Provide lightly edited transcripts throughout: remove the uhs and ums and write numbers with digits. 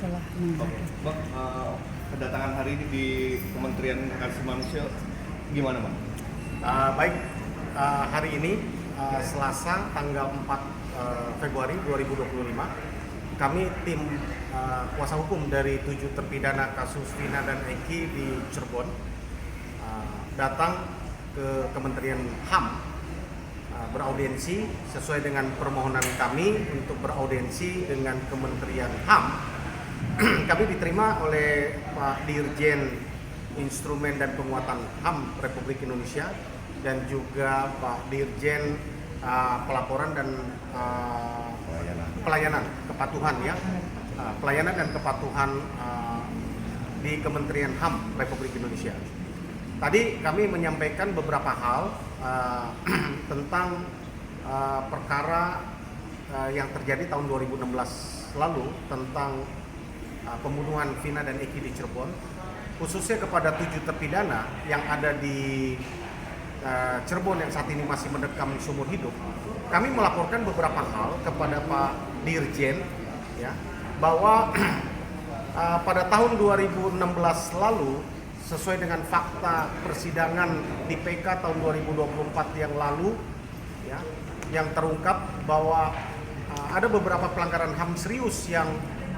setelah Oke, Bang, kedatangan hari ini di Kementerian Hak Asasi Manusia gimana, Bang? Baik, hari ini Selasa tanggal 4 Februari 2025 kami tim kuasa hukum dari 7 terpidana kasus Vina dan Eki di Cirebon datang ke Kementerian HAM beraudiensi sesuai dengan permohonan kami untuk beraudiensi dengan Kementerian HAM. Kami diterima oleh Pak Dirjen Instrumen dan Penguatan HAM Republik Indonesia dan juga Pak Dirjen Pelaporan dan Pelayanan Kepatuhan ya, Pelayanan dan Kepatuhan di Kementerian HAM Republik Indonesia. Tadi kami menyampaikan beberapa hal tentang perkara yang terjadi tahun 2016 lalu tentang pembunuhan Vina dan Eki di Cirebon, khususnya kepada 7 terpidana yang ada di Cirebon yang saat ini masih mendekam seumur hidup. Kami melaporkan beberapa hal kepada Pak Dirjen ya, bahwa pada tahun 2016 lalu sesuai dengan fakta persidangan di PK tahun 2024 yang lalu ya, yang terungkap bahwa ada beberapa pelanggaran HAM serius yang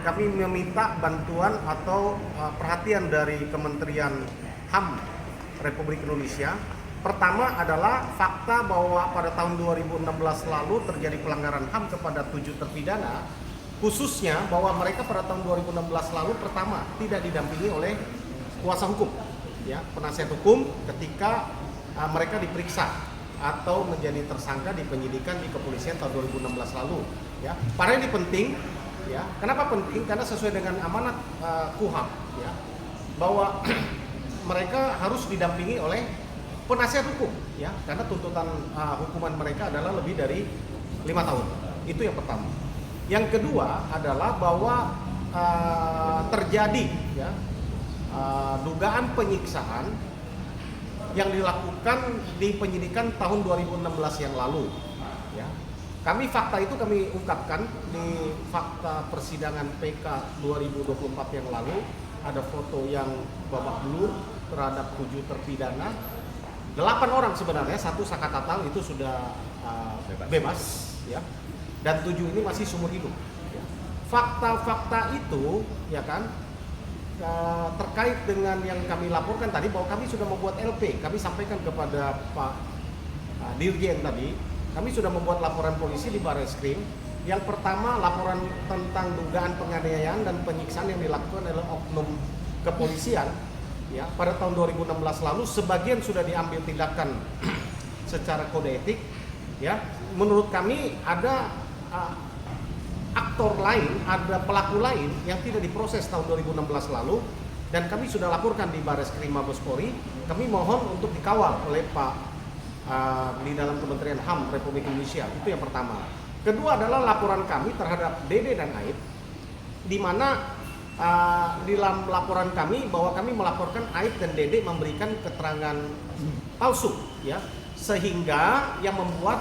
kami meminta bantuan atau perhatian dari Kementerian HAM Republik Indonesia. Pertama adalah fakta bahwa pada tahun 2016 lalu terjadi pelanggaran HAM kepada 7 terpidana, khususnya bahwa mereka pada tahun 2016 lalu pertama tidak didampingi oleh kuasa hukum, ya, penasihat hukum ketika mereka diperiksa atau menjadi tersangka di penyidikan di kepolisian tahun 2016 lalu. Ya, padahal ini penting. Ya, kenapa penting? Karena sesuai dengan amanat KUHAP, ya, bahwa mereka harus didampingi oleh penasihat hukum, ya, karena tuntutan hukuman mereka adalah lebih dari 5 tahun. Itu yang pertama. Yang kedua adalah bahwa terjadi, ya, dugaan penyiksaan yang dilakukan di penyidikan tahun 2016 yang lalu. Ya. Fakta itu kami ungkapkan di fakta persidangan PK 2024 yang lalu. Ada foto yang babak belur terhadap 7 terpidana. 8 orang sebenarnya, 1 Sakatatal itu sudah bebas, ya. Dan 7 ini masih seumur hidup. Ya. Fakta-fakta itu, ya kan, terkait dengan yang kami laporkan tadi bahwa kami sudah membuat LP. Kami sampaikan kepada Pak Dirjen tadi. Kami sudah membuat laporan polisi di Barreskrim. Yang pertama, laporan tentang dugaan penganiayaan dan penyiksaan yang dilakukan oleh oknum kepolisian ya pada tahun 2016 lalu. Sebagian sudah diambil tindakan secara kode etik ya. Menurut kami ada aktor lain, ada pelaku lain yang tidak diproses tahun 2016 lalu dan kami sudah laporkan di Barreskrim Mabes Polri. Kami mohon untuk dikawal oleh Pak di dalam Kementerian HAM Republik Indonesia. Itu yang pertama. Kedua adalah laporan kami terhadap Dede dan Aib, di mana di dalam laporan kami bahwa kami melaporkan Aib dan Dede memberikan keterangan palsu, ya, sehingga yang membuat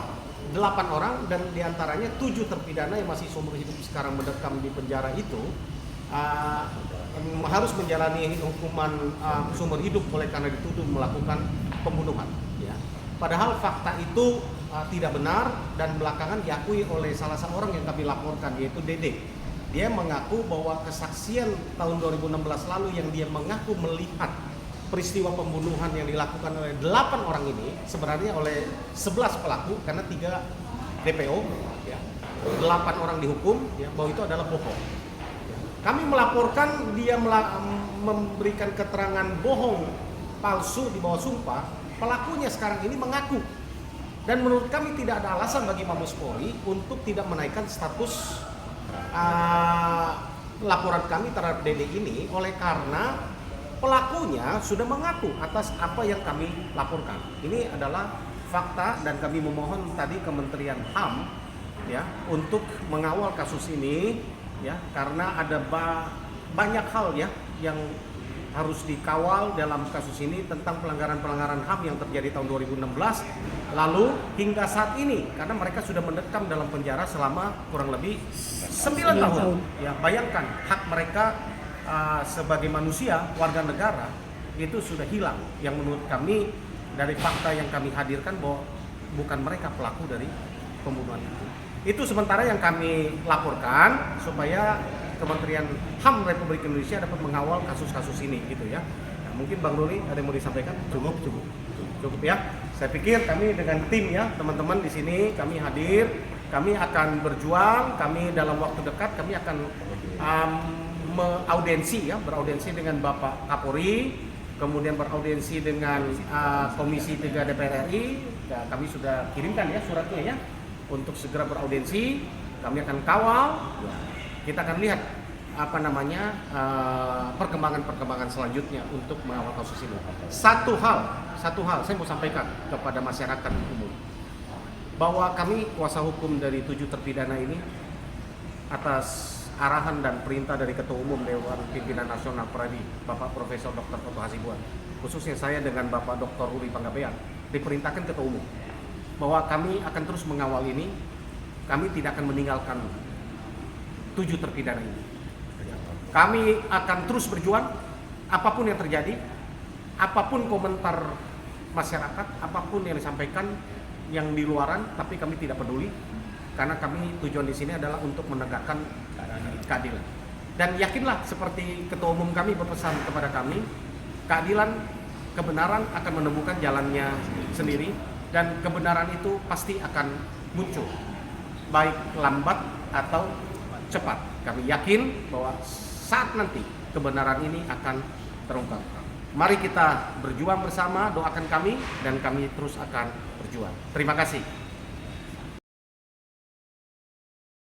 8 orang dan diantaranya 7 terpidana yang masih seumur hidup sekarang mendekam di penjara itu harus menjalani hukuman seumur hidup oleh karena dituduh melakukan pembunuhan. Ya. Padahal fakta itu tidak benar dan belakangan diakui oleh salah seorang yang kami laporkan, yaitu Dede. Dia mengaku bahwa kesaksian tahun 2016 lalu yang dia mengaku melihat peristiwa pembunuhan yang dilakukan oleh 8 orang ini sebenarnya oleh 11 pelaku karena 3 DPO, ya, 8 orang dihukum, ya, bahwa itu adalah bohong. Ya. Kami melaporkan dia memberikan keterangan bohong palsu di bawah sumpah. Pelakunya sekarang ini mengaku. Dan menurut kami tidak ada alasan bagi Mabes Polri untuk tidak menaikkan status laporan kami terhadap Dede ini oleh karena pelakunya sudah mengaku atas apa yang kami laporkan. Ini adalah fakta dan kami memohon tadi Kementerian HAM ya untuk mengawal kasus ini ya karena ada banyak hal ya yang harus dikawal dalam kasus ini tentang pelanggaran-pelanggaran HAM yang terjadi tahun 2016 lalu hingga saat ini, karena mereka sudah mendekam dalam penjara selama kurang lebih 9 tahun. Ya, bayangkan hak mereka sebagai manusia, warga negara itu sudah hilang, yang menurut kami dari fakta yang kami hadirkan bahwa bukan mereka pelaku dari pembunuhan itu. Itu sementara yang kami laporkan supaya Kementerian HAM Republik Indonesia dapat mengawal kasus-kasus ini gitu ya. Nah, mungkin Bang Ruli ada yang mau disampaikan? Cukup ya. Saya pikir kami dengan tim ya, teman-teman di sini kami hadir, kami akan berjuang, kami dalam waktu dekat kami akan beraudiensi dengan Bapak Kapolri, kemudian beraudiensi dengan Komisi 3 DPR RI. Ya, kami sudah kirimkan ya suratnya ya untuk segera beraudiensi. Kami akan kawal. Kita akan lihat perkembangan selanjutnya untuk mengawal kasus ini. Satu hal saya mau sampaikan kepada masyarakat umum bahwa kami kuasa hukum dari 7 terpidana ini atas arahan dan perintah dari Ketua Umum Dewan Pimpinan Nasional Pradi, Bapak Profesor Dr. Toto Hasibuan, khususnya saya dengan Bapak Dr. Ruli Panggabean, diperintahkan Ketua Umum bahwa kami akan terus mengawal ini, kami tidak akan meninggalkan 7 terpidana ini. Kami akan terus berjuang apapun yang terjadi, apapun komentar masyarakat, apapun yang disampaikan yang di luaran, tapi kami tidak peduli karena kami tujuan di sini adalah untuk menegakkan keadilan. Dan yakinlah seperti Ketua Umum kami berpesan kepada kami, keadilan, kebenaran akan menemukan jalannya sendiri dan kebenaran itu pasti akan muncul, baik lambat atau cepat. Kami yakin bahwa saat nanti kebenaran ini akan terungkap. Mari kita berjuang bersama, doakan kami dan kami terus akan berjuang. Terima kasih.